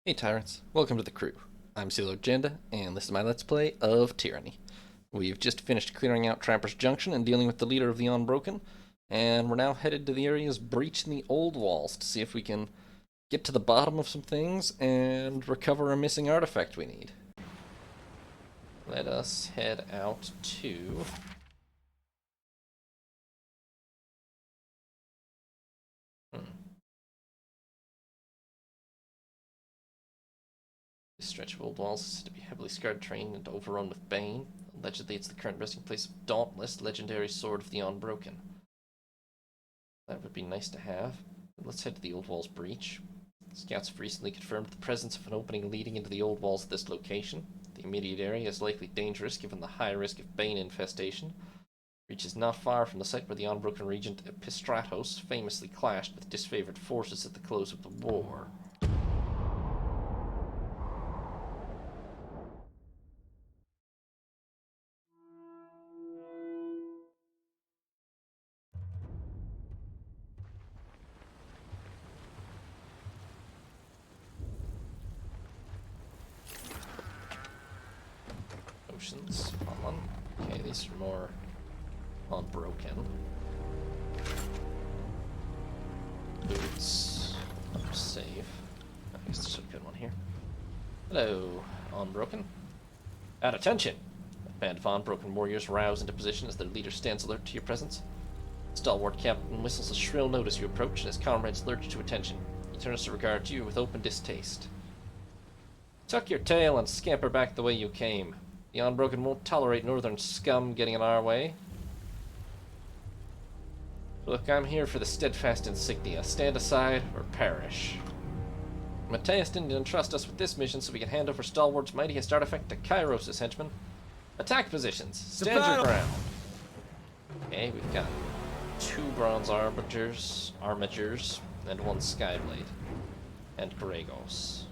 Hey Tyrants, welcome to the crew. I'm Silo Agenda, and this is my Let's Play of Tyranny. We've just finished clearing out Trappers Junction and dealing with the leader of the Unbroken, and we're now headed to the areas breached in the Oldwalls to see if we can get to the bottom of some things and recover a missing artifact we need. Let us head out to... This stretch of Oldwalls is said to be heavily scarred terrain and overrun with bane. Allegedly, it's the current resting place of Dauntless, legendary sword of the Unbroken. That would be nice to have. Let's head to the Oldwalls breach. Scouts have recently confirmed the presence of an opening leading into the Oldwalls at this location. The immediate area is likely dangerous given the high risk of bane infestation. Breach is not far from the site where the Unbroken regent Epistratos famously clashed with disfavored forces at the close of the war. Fun. Okay, these are more Unbroken. Boots. Save. I guess there's a good one here. Hello, Unbroken. At attention! A band of Unbroken warriors rouse into position as their leader stands alert to your presence. Stalwart captain whistles a shrill note as you approach, and his comrades lurch to attention. He turns to regard you with open distaste. Tuck your tail and scamper back the way you came. The Unbroken won't tolerate northern scum getting in our way. Look, I'm here for the steadfast insignia. Stand aside or perish. Mateus didn't entrust us with this mission so we can hand over Stalwart's mightiest artifact to Kairos' henchmen. Attack positions. Stand your ground. Okay, we've got 2 bronze armatures, and 1 skyblade. And Gregos.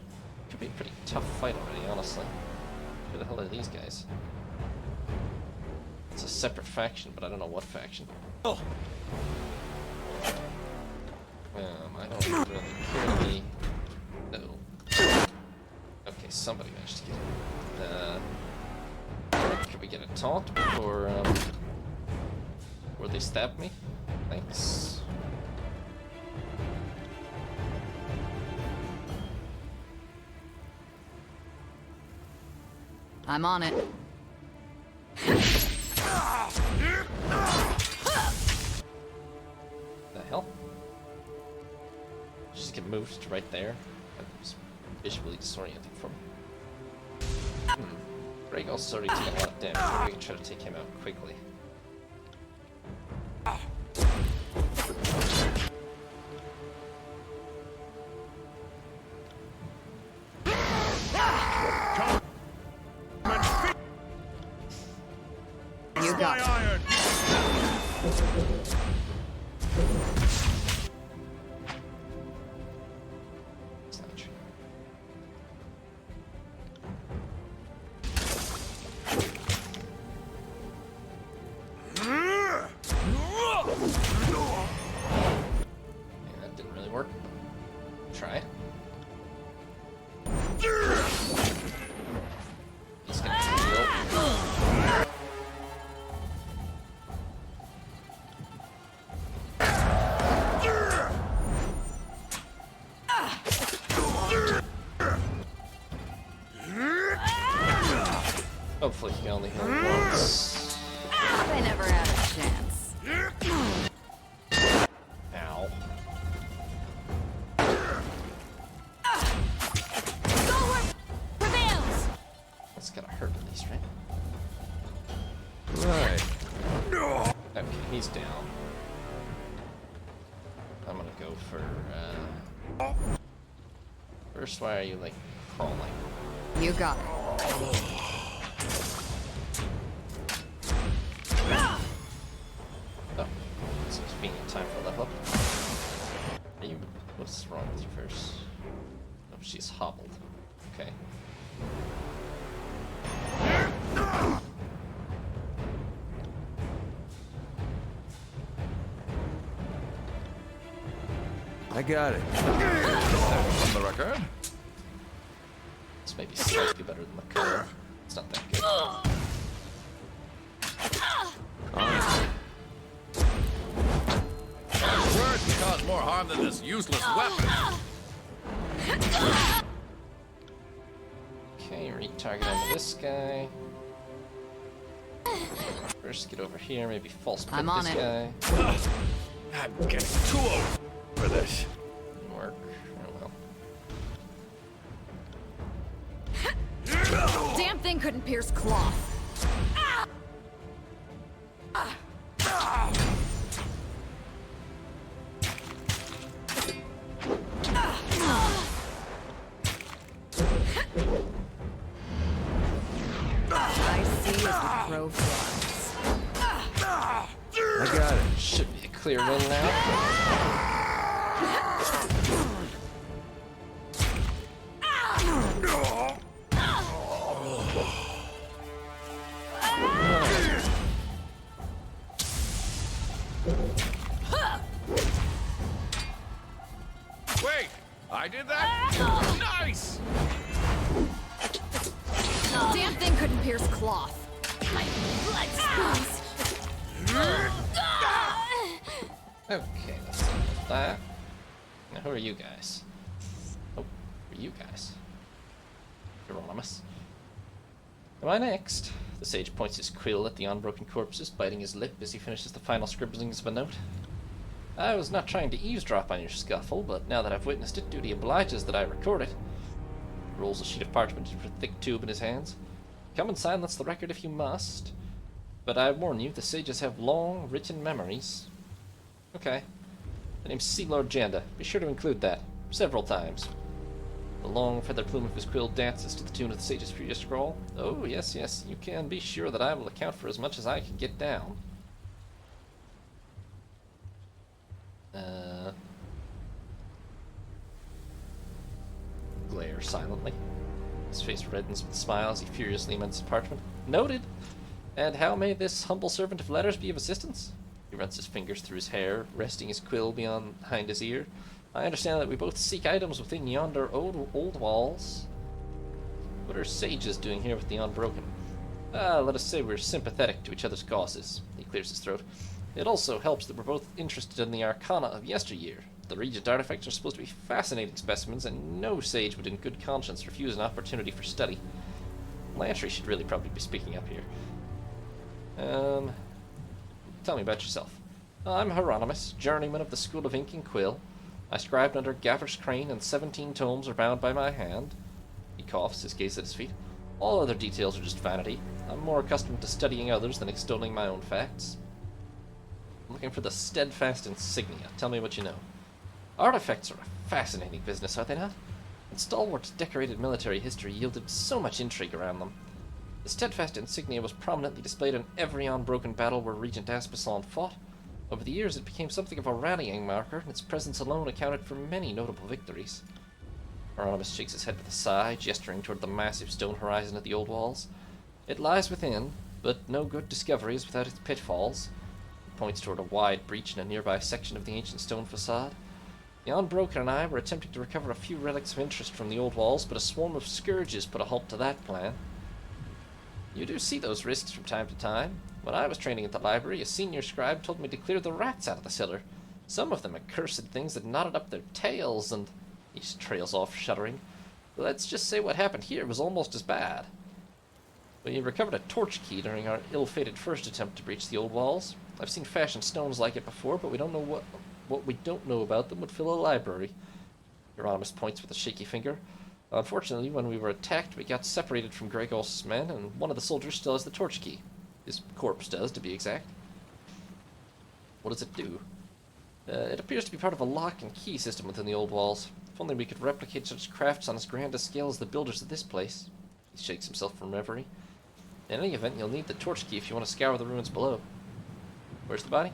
Could be a pretty tough fight already, honestly. Who the hell are these guys? It's a separate faction, but I don't know what faction. Oh. I don't really care. No. Okay, somebody managed to get it. Can we get a taunt before they stab me? Thanks. I'm on it. The hell? Just get moved to right there. That was visually disorienting for me. Rhaegal's already taking a lot of damage. Maybe we can try to take him out quickly. You got it. It's not true. Yeah, that didn't really work. Try. He's gonna heal. Hopefully he can only heal once. They never had a chance. Ow. Prevails! That's gotta hurt at least, right? Right. Okay, he's down. I'm gonna go for, First, why are you, like, crawling? You got it. Oh, it's convenient time for a level up. Are you... What's wrong with you first? Oh, she's hobbled. Okay. I got it. On the record. maybe slightly better than the color. It's not that good. Words can cause more harm than this useless weapon. Okay, retarget onto this guy. First, get over here, maybe false pick I'm on this it. guy. I'm getting too old for this. Didn't work. Oh well. Damn thing couldn't pierce cloth. I see as the crow flies. I got it. Should be a clear win now. Wait, I did that? Nice! Damn thing couldn't pierce cloth. My blood squeezed. Okay, let's see that. Now, who are you guys? Oh, who are you guys? Hieronymus. Am I next? The sage points his quill at the unbroken corpses, biting his lip as he finishes the final scribblings of a note. I was not trying to eavesdrop on your scuffle, but now that I've witnessed it, duty obliges that I record it. He rolls a sheet of parchment into a thick tube in his hands. Come and silence the record if you must. But I warn you, the sages have long, written memories. Okay. The name's Sea Lord Janda. Be sure to include that. Several times. The long feather plume of his quill dances to the tune of the sage's furious scroll. Oh, yes, yes, you can be sure that I will account for as much as I can get down. Glare silently. His face reddens with smiles. He furiously amends the parchment. Noted! And how may this humble servant of letters be of assistance? He runs his fingers through his hair, resting his quill behind his ear. I understand that we both seek items within yonder old walls. What are sages doing here with the unbroken? Let us say we're sympathetic to each other's causes. He clears his throat. It also helps that we're both interested in the arcana of yesteryear. The regent artifacts are supposed to be fascinating specimens, and no sage would in good conscience refuse an opportunity for study. Lantry should really probably be speaking up here. Tell me about yourself. I'm Hieronymus, journeyman of the School of Ink and Quill. I scribed under Gaffer's Crane, and 17 tomes are bound by my hand. He coughs, his gaze at his feet. All other details are just vanity. I'm more accustomed to studying others than extolling my own facts. I'm looking for the steadfast insignia. Tell me what you know. Artifacts are a fascinating business, are they not? And stalwart, decorated military history yielded so much intrigue around them. The steadfast insignia was prominently displayed in every unbroken battle where Regent Aspason fought. Over the years, it became something of a rallying marker, and its presence alone accounted for many notable victories. Hieronymus shakes his head with a sigh, gesturing toward the massive stone horizon at the old walls. It lies within, but no good discovery is without its pitfalls. He points toward a wide breach in a nearby section of the ancient stone facade. The Unbroken and I were attempting to recover a few relics of interest from the old walls, but a swarm of scourges put a halt to that plan. You do see those risks from time to time. When I was training at the library, a senior scribe told me to clear the rats out of the cellar. Some of them accursed things that knotted up their tails, and he trails off, shuddering. Let's just say what happened here was almost as bad. We recovered a torch key during our ill-fated first attempt to breach the old walls. I've seen fashioned stones like it before, but we don't know what we don't know about them would fill a library. Hieronymus points with a shaky finger. Unfortunately, when we were attacked, we got separated from Gregos' men, and one of the soldiers still has the torch key. His corpse does, to be exact. What does it do? It appears to be part of a lock and key system within the old walls. If only we could replicate such crafts on as grand a scale as the builders of this place. He shakes himself from reverie. In any event, you'll need the torch key if you want to scour the ruins below. Where's the body?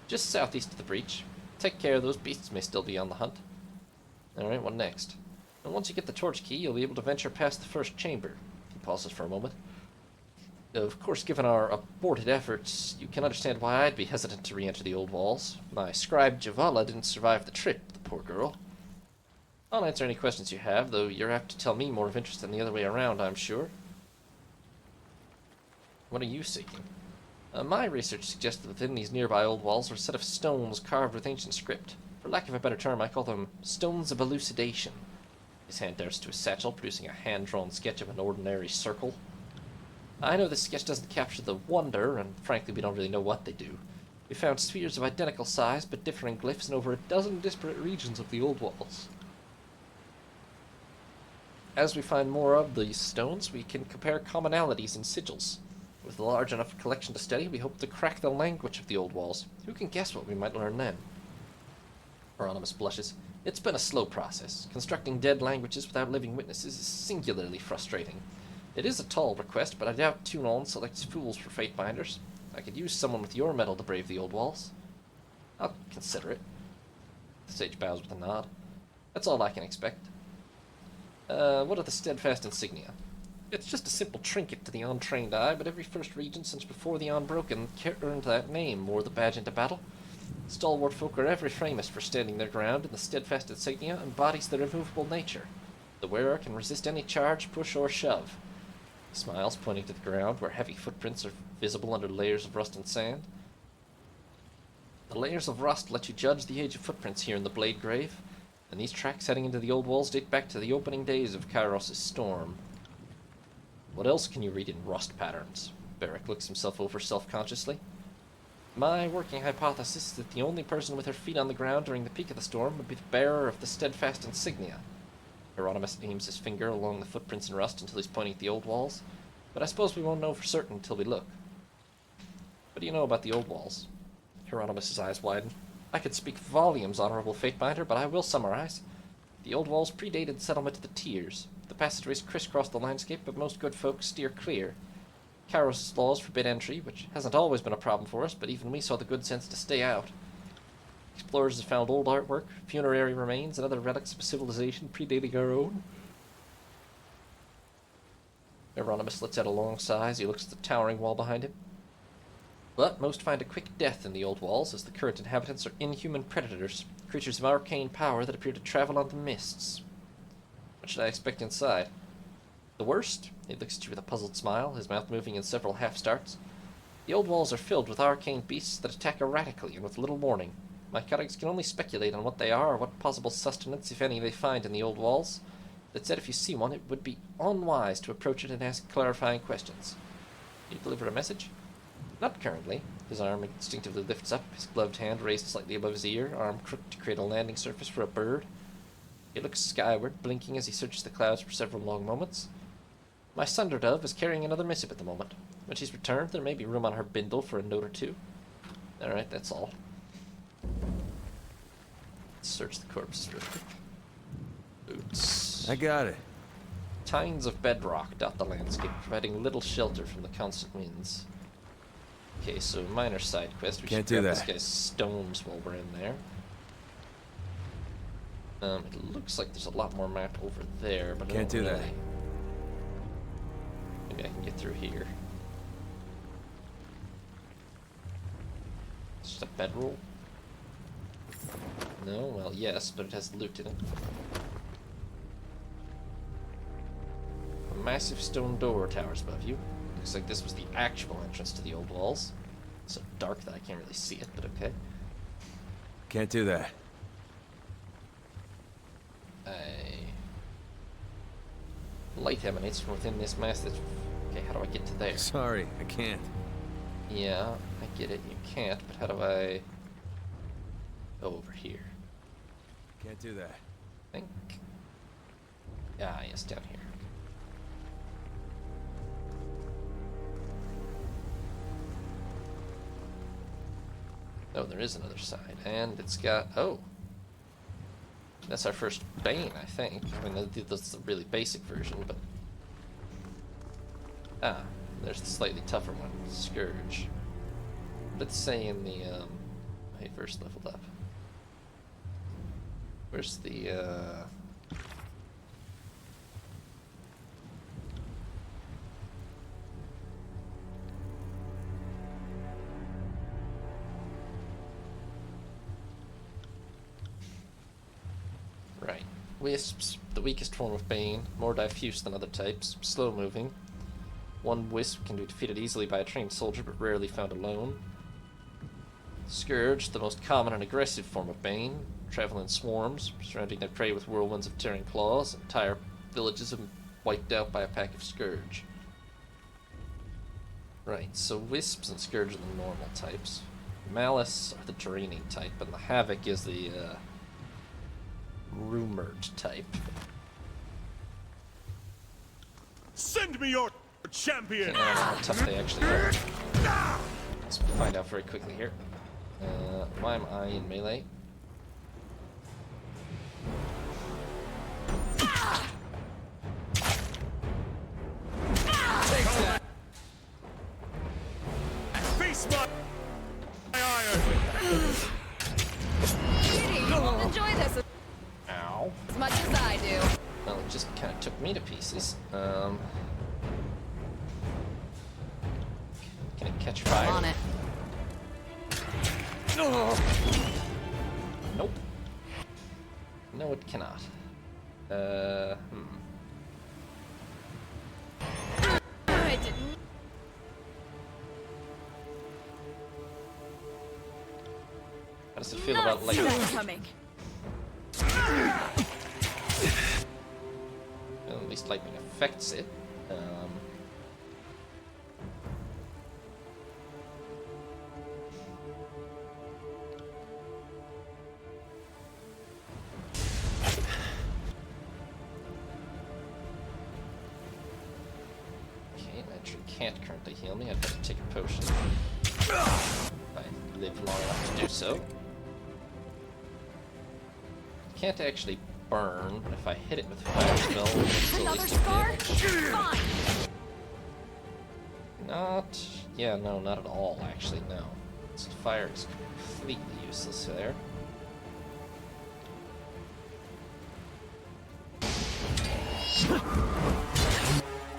Just southeast of the breach. Take care, those beasts may still be on the hunt. Alright, what next? And once you get the torch key, you'll be able to venture past the first chamber. He pauses for a moment. Of course, given our aborted efforts, you can understand why I'd be hesitant to re-enter the old walls. My scribe Javala didn't survive the trip, the poor girl. I'll answer any questions you have, though you're apt to tell me more of interest than the other way around, I'm sure. What are you seeking? My research suggests that within these nearby old walls are a set of stones carved with ancient script. For lack of a better term, I call them stones of elucidation. His hand darts to his satchel, producing a hand-drawn sketch of an ordinary circle. I know this sketch doesn't capture the wonder, and frankly we don't really know what they do. We found spheres of identical size, but differing glyphs in over a dozen disparate regions of the old walls. As we find more of these stones, we can compare commonalities in sigils. With a large enough collection to study, we hope to crack the language of the old walls. Who can guess what we might learn then? Hieronymus blushes. It's been a slow process. Constructing dead languages without living witnesses is singularly frustrating. It is a tall request, but I doubt Tunon selects fools for Fatebinders. I could use someone with your mettle to brave the old walls. I'll consider it. The sage bows with a nod. That's all I can expect. What are the steadfast insignia? It's just a simple trinket to the untrained eye, but every first regent since before the Unbroken earned that name, wore the badge into battle. Stalwart folk are ever famous for standing their ground, and the steadfast insignia embodies their immovable nature. The wearer can resist any charge, push, or shove. He smiles, pointing to the ground, where heavy footprints are visible under layers of rust and sand. The layers of rust let you judge the age of footprints here in the Blade Grave, and these tracks heading into the old walls date back to the opening days of Kairos' storm. What else can you read in rust patterns? Barrick looks himself over self-consciously. My working hypothesis is that the only person with her feet on the ground during the peak of the storm would be the bearer of the steadfast insignia. Hieronymus aims his finger along the footprints in rust until he's pointing at the old walls, but I suppose we won't know for certain until we look. What do you know about the old walls? Hieronymus' eyes widen. I could speak volumes, Honorable Fatebinder, but I will summarize. The old walls predated settlement of the Tiers. The passageways crisscross the landscape, but most good folk steer clear. Kairos' laws forbid entry, which hasn't always been a problem for us, but even we saw the good sense to stay out. Explorers have found old artwork, funerary remains, and other relics of a civilization predating our own. Hieronymus lets out a long sigh as he looks at the towering wall behind him. But most find a quick death in the old walls, as the current inhabitants are inhuman predators, creatures of arcane power that appear to travel on the mists. What should I expect inside? The worst? He looks at you with a puzzled smile, his mouth moving in several half-starts. The old walls are filled with arcane beasts that attack erratically and with little warning. My colleagues can only speculate on what they are or what possible sustenance, if any, they find in the old walls. That said, if you see one, it would be unwise to approach it and ask clarifying questions. You deliver a message? Not currently. His arm instinctively lifts up, his gloved hand raised slightly above his ear, arm crooked to create a landing surface for a bird. He looks skyward, blinking as he searches the clouds for several long moments. My Sunder Dove is carrying another missive at the moment. When she's returned, there may be room on her bindle for a note or two. Alright, that's all. Let's search the corpses real quick. Boots. I got it. Tines of bedrock dot the landscape, providing little shelter from the constant winds. Okay, so minor side quest. We Can't should do grab that. this guy's stones while we're in there. It looks like there's a lot more map over there, but I Can't don't do that. really... Maybe I can get through here. It's just a bedroll? No? Well, yes, but it has loot in it. A massive stone door towers above you. Looks like this was the actual entrance to the old walls. It's so dark that I can't really see it, but okay. Can't do that. Light emanates from within this massive... Okay, how do I get to there? Sorry, I can't. Yeah, I get it. You can't, but how do I... go over here? Can't do that. I think... Ah, yes, down here. Oh, there is another side, and it's got... Oh! That's our first Bane, I think. I mean, that's the really basic version, but... Ah, there's the slightly tougher one, Scourge. Let's say in the, I first leveled up. Where's the, Right. Wisps, the weakest form of Bane, more diffuse than other types, slow moving. One wisp can be defeated easily by a trained soldier, but rarely found alone. Scourge, the most common and aggressive form of Bane, travel in swarms, surrounding their prey with whirlwinds of tearing claws. Entire villages have been wiped out by a pack of Scourge. Right, so Wisps and Scourge are the normal types. Malice are the draining type, and the Havoc is the rumored type. Send me your champion! I don't know how tough they actually are. Let's find out very quickly here. Why am I in melee? Face my iron! Kitty, you won't enjoy this Ow. as much as I do. Well, it just kind of took me to pieces. Can it catch fire? On it. Nope. No, it cannot. I didn't. How does it feel about lightning? Coming. Well, at least lightning affects it. Okay, Nitro can't currently heal me. I'd better take a potion. If I live long enough to do so. Can't actually burn, but if I hit it with fire spell, it's at Another least scar? a Fine. Not... yeah, no, not at all, actually, no. This fire is completely useless there.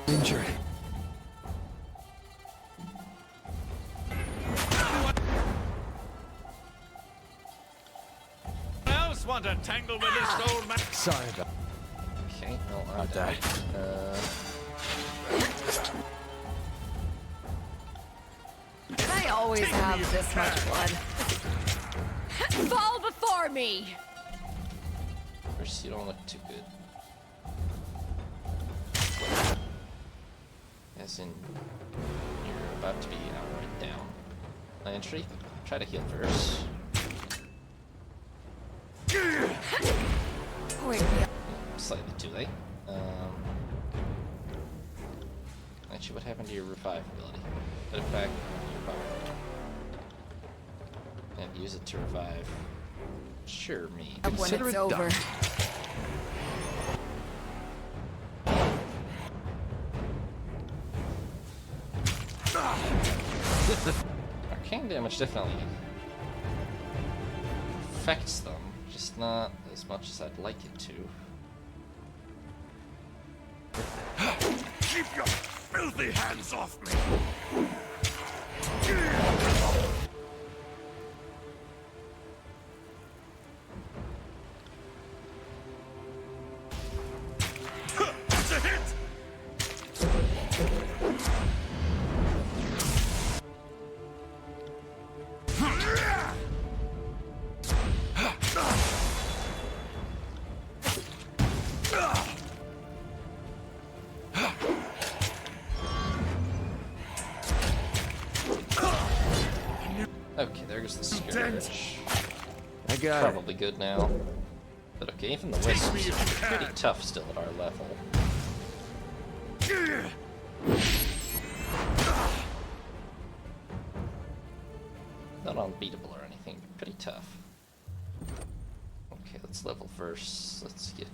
Injured. Else want to tangle with this old man? Sorry about Okay, well, I'm that. I always have this much blood. Fall before me! First, you don't look too good. As in, you're about to be outright down. My entry, try to heal first. Wake me up. Slightly too late. Actually, what happened to your revive ability? Put it back on your power. And use it to revive. Sure, me. When Consider it's it over. Arcane damage definitely affects them, just not as much as I'd like it to. Keep your filthy hands off me! That's a hit! Okay, there goes the Scourge. I got it. Probably good now. But okay, even the Wisps are pretty tough still at our level. Not unbeatable or anything, but pretty tough. Okay, let's level first. Let's get,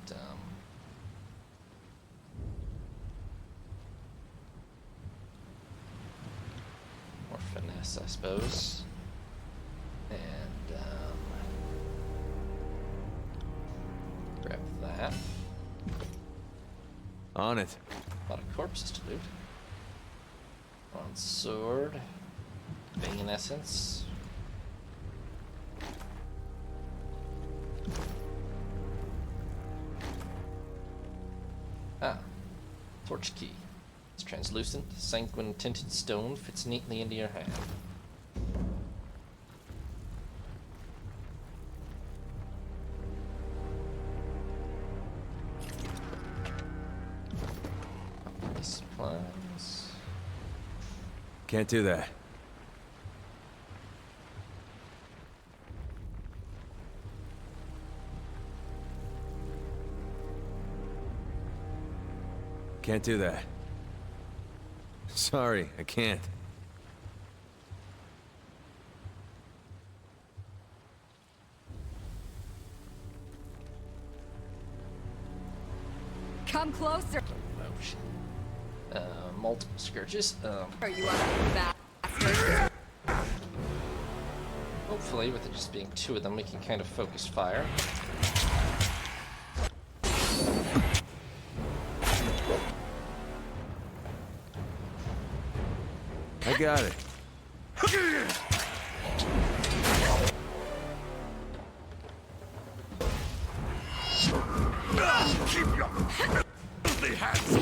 more finesse, I suppose. And, grab that. On it. A lot of corpses to loot. Bronze sword. Bane essence. Ah, torch key. It's translucent, sanguine tinted stone, fits neatly into your hand. Supplies. Can't do that. Can't do that. Sorry, I can't. Come closer. Motion. Multiple scourges. Are you up, bastard? Hopefully, with it just being two of them, we can kind of focus fire. I got it. Keep your filthy hands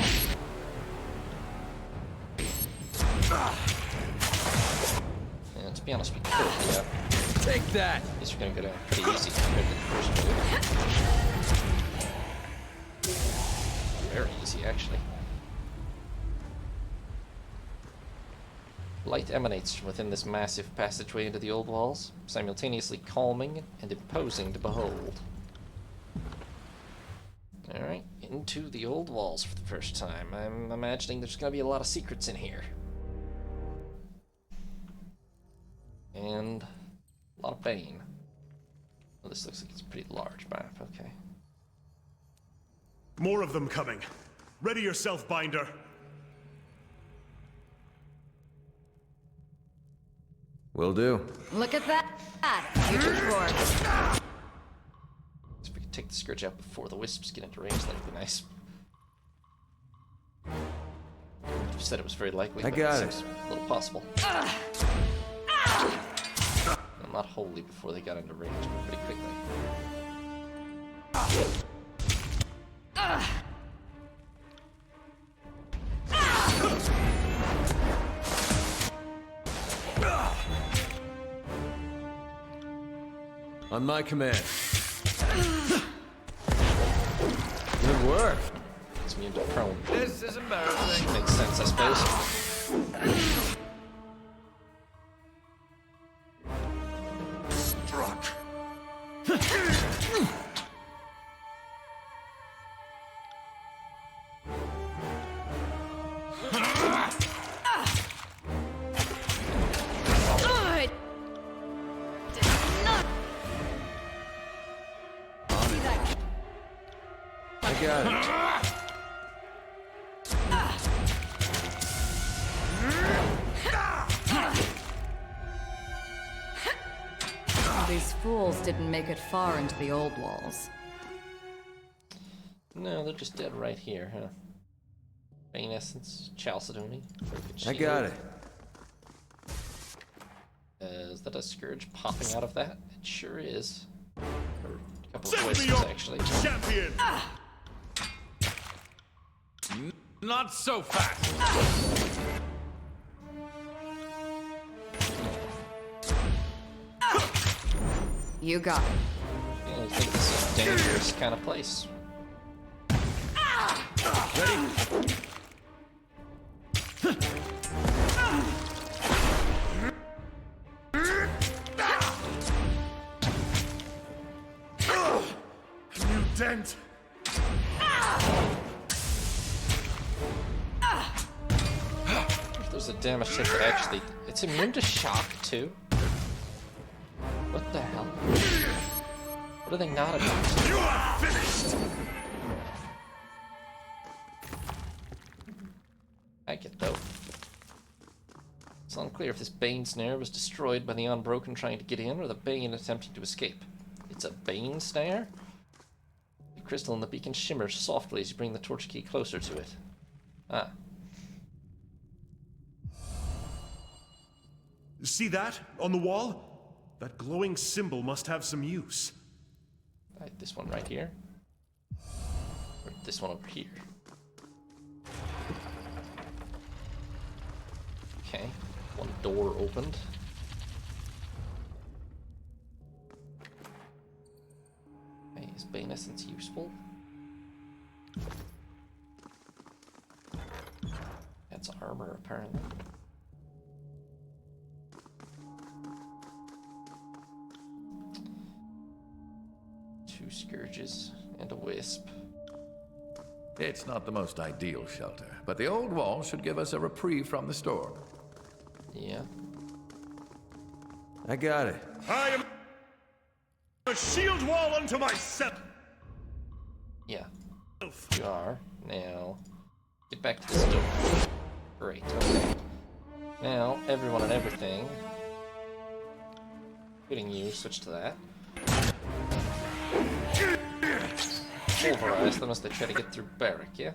off! And to be honest, we could. Yeah. Take that! These are going to go down pretty easy compared to the first move. Very easy, actually. Light emanates from within this massive passageway into the old walls, simultaneously calming and imposing to behold. Alright, into the old walls for the first time. I'm imagining there's going to be a lot of secrets in here. And a lot of Bane. Well, this looks like it's a pretty large map, okay. More of them coming. Ready yourself, Binder. Will do. Look at that. Future force. If we could take the Scourge out before the Wisps get into range, that'd be nice. You said it was very likely, I but got it seems a little possible. Well, not wholly before they got into range, but pretty quickly. On my command. Good work. It's immune to prone. This is embarrassing. Makes sense, I suppose. Struck. I got it. These fools didn't make it far into the old walls. No, they're just dead right here, huh? Bane Essence, Chalcedony. I got it. Is that a Scourge popping out of that? It sure is. Or a couple of Send me Wisps, your actually. champion! Not so fast. You got it. Yeah, I think this is a dangerous kind of place. New dent! There's a damage hit that actually... It's immune to shock, too? What the hell? What are they not about? You are finished! I get though. It's unclear if this Bane snare was destroyed by the Unbroken trying to get in, or the Bane attempting to escape. It's a Bane snare? The crystal in the beacon shimmers softly as you bring the torch key closer to it. Ah. See that? On the wall? That glowing symbol must have some use. Right, this one right here. Or this one over here. door opened. Okay, is Bane Essence useful? That's armor, apparently. Two scourges and a wisp. It's not the most ideal shelter, but the old walls should give us a reprieve from the storm. Yeah. I got it. I am a shield wall unto myself. Yeah. You are. Now, get back to this door. Great, okay. Now, everyone and everything, including you, switch to that. Pulverize them as they try to get through Barrack, yeah?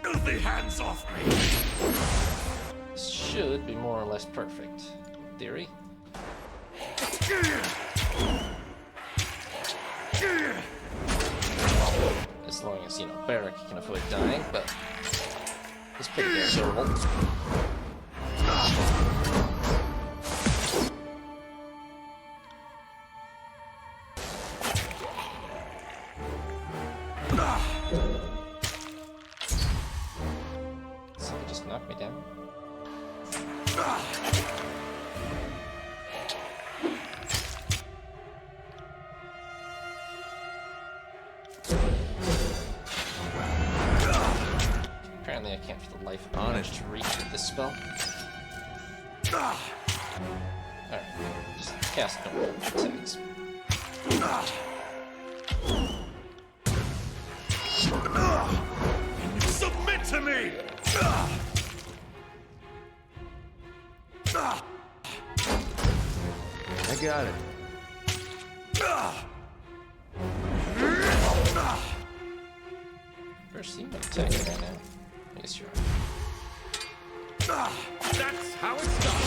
Filthy hands off me. This should be more or less perfect, in theory. As long as, you know, Barrack can avoid dying, but it's pretty considerable. Somebody just knocked me down. Apparently I can't for the life of me manage to reach with this spell. Alright, just cast normal attacks. Submit to me! I got it. First team attacking right now. I guess you're right. That's how it's done.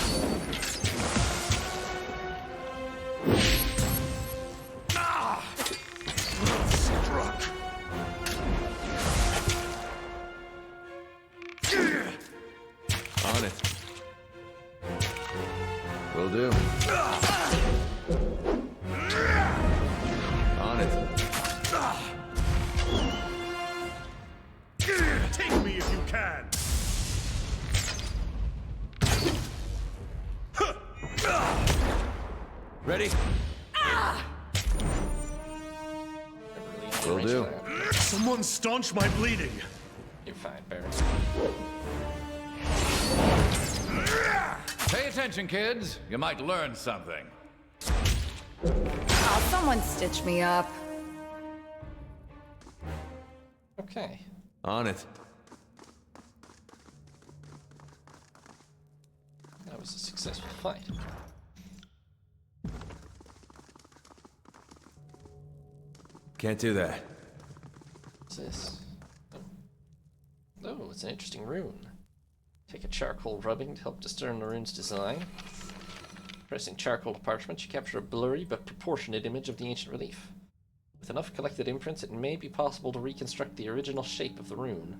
Struck. On it. Will do. On it. Take me if you can. Ready? Never really Will do. that. Someone staunch my bleeding. You're fine, Barrack. Pay attention, kids. You might learn something. Oh, someone stitch me up. Okay. On it. That was a successful fight. Can't do that. What's this? Oh, it's an interesting rune. Take a charcoal rubbing to help discern the rune's design. Pressing charcoal to parchment, you capture a blurry but proportionate image of the ancient relief. With enough collected imprints, it may be possible to reconstruct the original shape of the rune.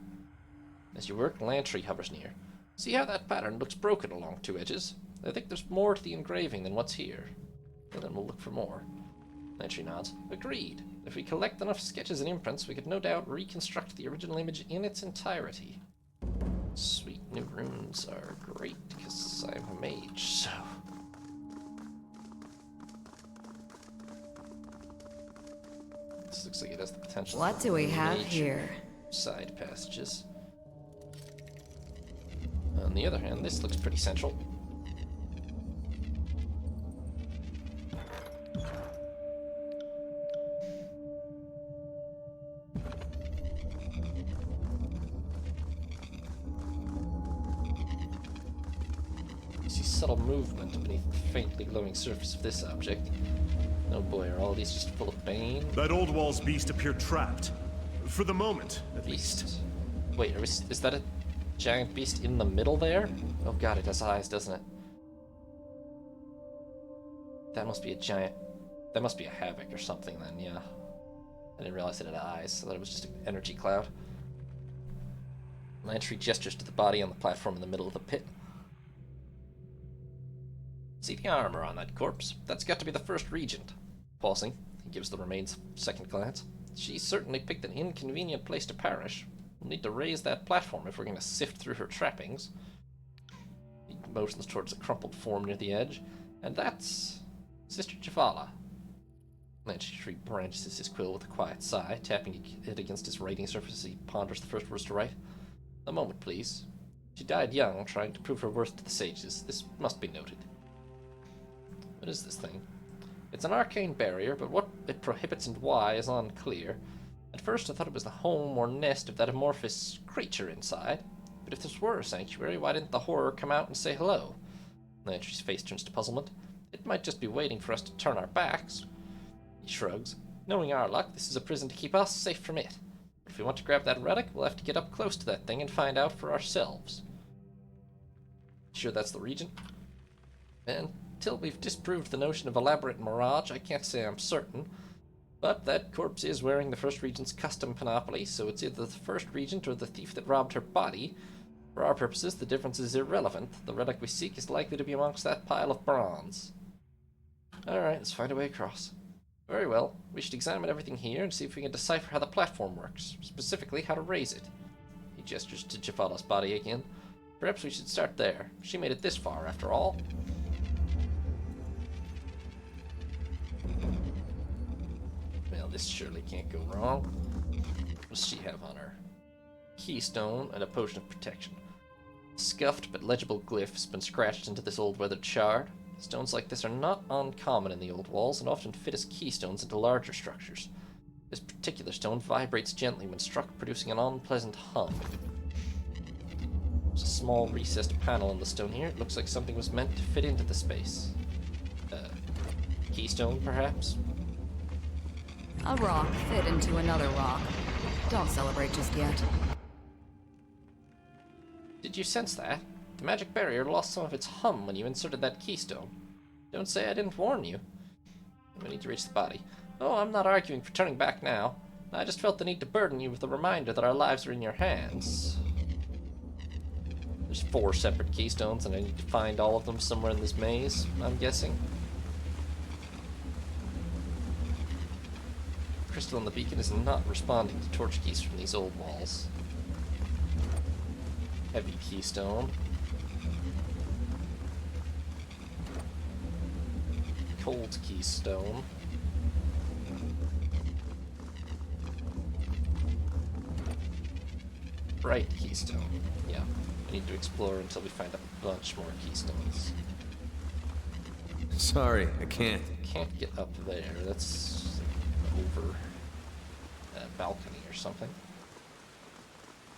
As you work, Lantry hovers near. See how that pattern looks broken along two edges? I think there's more to the engraving than what's here. Well, then we'll look for more. Lantry nods. Agreed. If we collect enough sketches and imprints, we could no doubt reconstruct the original image in its entirety. Sweet, new runes are great, because I'm a mage, so... This looks like it has the potential What for do we have major here? side passages. On the other hand, this looks pretty central. You see subtle movement beneath the faintly glowing surface of this object. Oh boy, are all these just full of bane? That Oldwalls beast appeared trapped. For the moment, at least. Beast. Wait, is that a giant beast in the middle there? Oh god, it has eyes, doesn't it? That must be a giant... That must be a havoc or something then, yeah. I didn't realize it had eyes. I thought it was just an energy cloud. Lantry gestures to the body on the platform in the middle of the pit. See the armor on that corpse? That's got to be the first regent. Pausing, he gives the remains a second glance. She certainly picked an inconvenient place to perish. We'll need to raise that platform if we're going to sift through her trappings. He motions towards a crumpled form near the edge. And that's Sister Javala. Lantry branches his quill with a quiet sigh, tapping it against his writing surface as he ponders the first words to write. A moment, please. She died young, trying to prove her worth to the sages. This must be noted. What is this thing? It's an arcane barrier, but what it prohibits and why is unclear. At first I thought it was the home or nest of that amorphous creature inside. But if this were a sanctuary, why didn't the horror come out and say hello? Lantry's face turns to puzzlement. It might just be waiting for us to turn our backs. He shrugs. Knowing our luck, this is a prison to keep us safe from it. But if we want to grab that relic, we'll have to get up close to that thing and find out for ourselves. Sure that's the regent? Until we've disproved the notion of elaborate mirage, I can't say I'm certain. But that corpse is wearing the First Regent's custom panoply, so it's either the First Regent or the thief that robbed her body. For our purposes, the difference is irrelevant. The relic we seek is likely to be amongst that pile of bronze. Alright, let's find a way across. Very well. We should examine everything here and see if we can decipher how the platform works, specifically how to raise it. He gestures to Javala's body again. Perhaps we should start there. She made it this far, after all. Well, this surely can't go wrong. What does she have on her? Keystone and a potion of protection. Scuffed but legible glyph has been scratched into this old weathered shard. Stones like this are not uncommon in the Oldwalls and often fit as keystones into larger structures. This particular stone vibrates gently when struck, producing an unpleasant hum. There's a small recessed panel in the stone here. It looks like something was meant to fit into the space. Keystone, perhaps? A rock fit into another rock. Don't celebrate just yet. Did you sense that? The magic barrier lost some of its hum when you inserted that keystone. Don't say I didn't warn you. We need to reach the body. Oh, I'm not arguing for turning back now. I just felt the need to burden you with the reminder that our lives are in your hands. There's 4 separate keystones, and I need to find all of them somewhere in this maze, I'm guessing. Crystal on the beacon is not responding to torch keys from these old walls. Heavy keystone. Cold keystone. Bright keystone. Yeah, we need to explore until we find a bunch more keystones. Sorry, I can't. Can't get up there. That's over a balcony or something.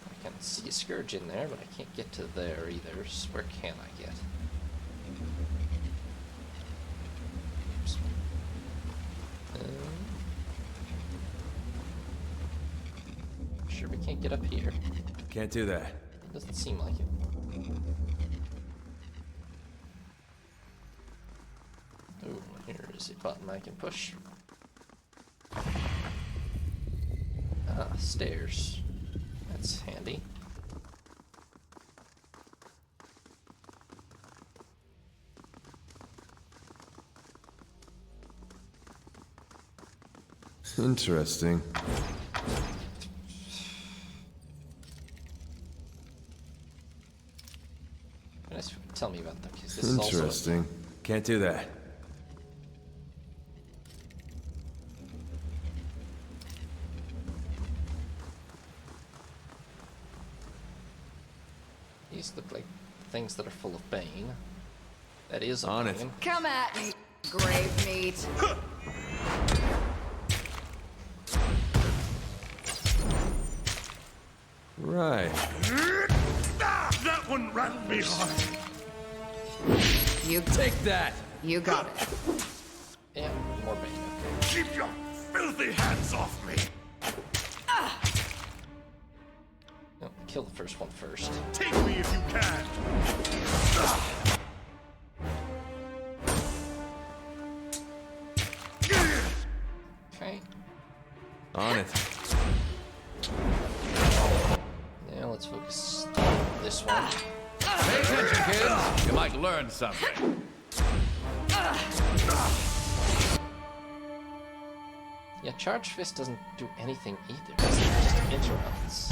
I can see a scourge in there, but I can't get to there either. So where can I get? Oops. Sure we can't get up here. Can't do that. It doesn't seem like it. Oh, here is a button I can push. Ah, stairs. That's handy. Interesting. Tell me about them, because this is also... Interesting. Can't do that. These look like things that are full of bane. That is a On it. bane. Come at me, grave meat. Right. That one rattled me hard. You Take that! You got it. Yeah, more bane. Keep your filthy hands off me. No, kill the first one first. Take me if you can. Okay. On it. Yeah, Now let's focus on this one. Pay attention, kids. You might learn something. Yeah, Charge Fist doesn't do anything either. It just interrupts.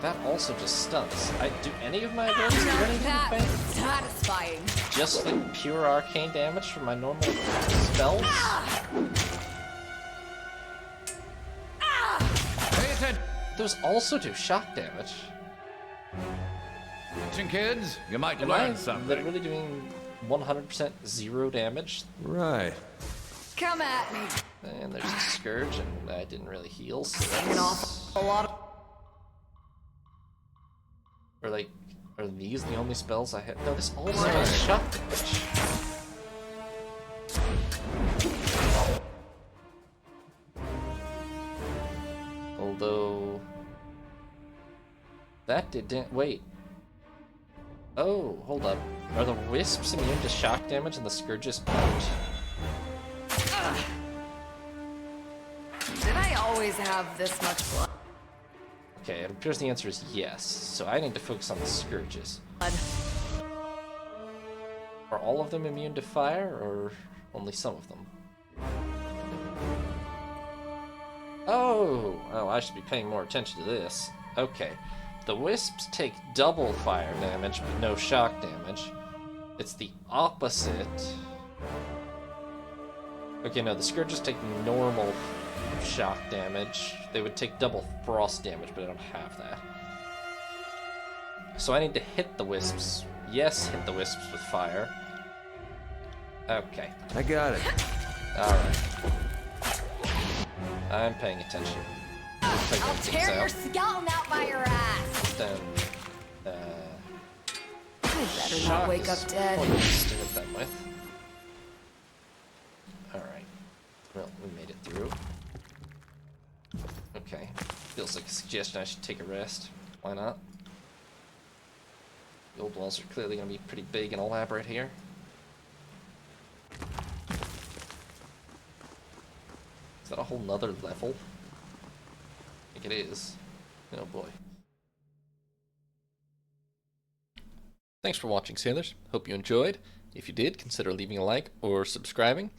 That also just stuns. Do any of my abilities do anything That bad? was satisfying. Just like pure arcane damage from my normal spells? Pay attention, Those also do shock damage. kids. You might Am learn I something. literally doing 100% zero damage? Right. Come at me. And there's a Scourge, and I didn't really heal, so Taking off that's... a lot of. Or like, are these the only spells I have? No, this also has shock damage. Although... That didn't... Wait. Oh, hold up. Are the Wisps immune to shock damage and the Scourges aren't? Did I always have this much blood? Okay, it appears the answer is yes. So I need to focus on the Scourges. Are all of them immune to fire, or only some of them? Oh, I should be paying more attention to this. Okay, the Wisps take double fire damage, but no shock damage. It's the opposite. Okay, no, the Scourges take normal shock damage. They would take double frost damage, but I don't have that. So I need to hit the Wisps. Yes, hit the Wisps with fire. Okay. I got it. Alright. I'm paying attention. I'll tear your skeleton out by your ass. Then, I better shock not wake is up dead. pointless to hit them with. Alright. Well, we made it through. Okay. Feels like a suggestion I should take a rest. Why not? The old walls are clearly going to be pretty big and elaborate here. Is that a whole nother level? I think it is. Oh boy. Thanks for watching, sailors. Hope you enjoyed. If you did, consider leaving a like or subscribing.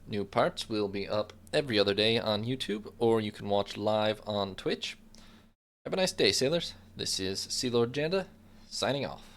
New parts will be up every other day on YouTube, or you can watch live on Twitch. Have a nice day, sailors. This is Sea Lord Janda, signing off.